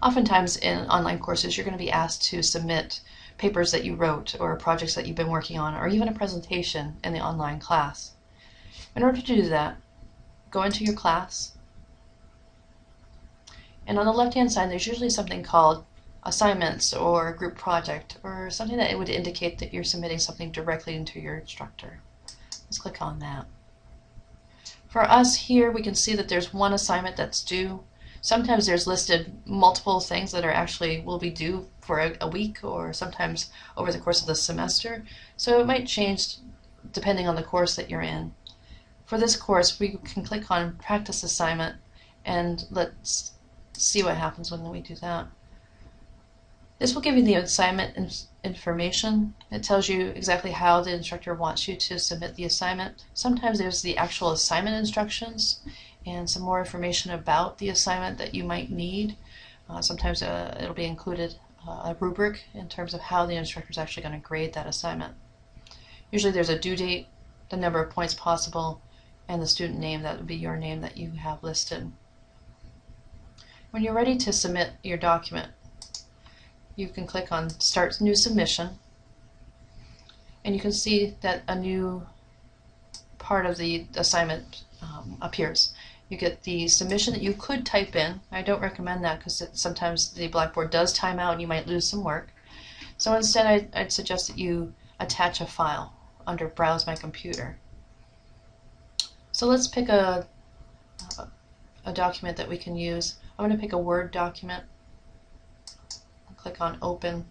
Oftentimes in online courses you're going to be asked to submit papers that you wrote or projects that you've been working on, or even a presentation in the online class. In order to do that, go into your class, and on the left hand side there's usually something called assignments or group project, or something that would indicate that you're submitting something directly into your instructor. Let's click on that. For us here, we can see that there's one assignment that's due. Sometimes there's listed multiple things that are actually will be due for a week, or sometimes over the course of the semester, so it might change depending on the course that you're in. For this course, we can click on practice assignment, and let's see what happens when we do that. This will give you the assignment information. It tells you exactly how the instructor wants you to submit the assignment. Sometimes there's the actual assignment instructions and some more information about the assignment that you might need. Sometimes it'll be included a rubric in terms of how the instructor is actually going to grade that assignment. Usually there's a due date, the number of points possible, and the student name. That would be your name that you have listed. When you're ready to submit your document, you can click on Start New Submission, and you can see that a new part of the assignment appears. You get the submission that you could type in. I don't recommend that because sometimes the Blackboard does time out and you might lose some work. So instead I'd suggest that you attach a file under Browse My Computer. So let's pick a document that we can use. I'm going to pick a Word document. Click on Open,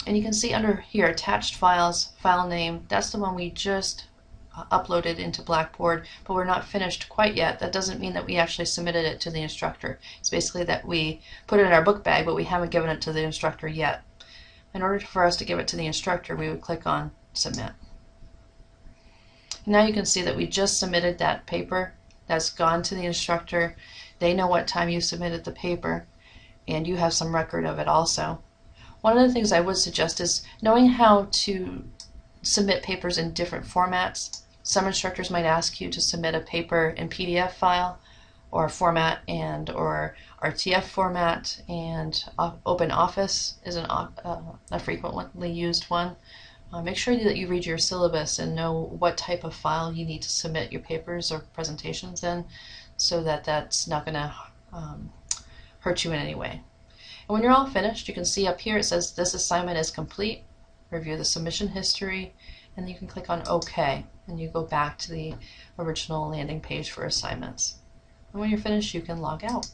and you can see under here Attached Files, File Name. That's the one we just uploaded into Blackboard, but we're not finished quite yet. That doesn't mean that we actually submitted it to the instructor. It's basically that we put it in our book bag, but we haven't given it to the instructor yet. In order for us to give it to the instructor, we would click on Submit. Now you can see that we just submitted that paper. That's gone to the instructor. They know what time you submitted the paper, and you have some record of it also. One of the things I would suggest is knowing how to submit papers in different formats. Some instructors might ask you to submit a paper in PDF file or format or RTF format, and OpenOffice is a frequently used one. Make sure that you read your syllabus and know what type of file you need to submit your papers or presentations in, so that that's not going to hurt you in any way. And when you're all finished, you can see up here it says this assignment is complete. Review the submission history, and you can click on OK, and you go back to the original landing page for assignments. And when you're finished, you can log out.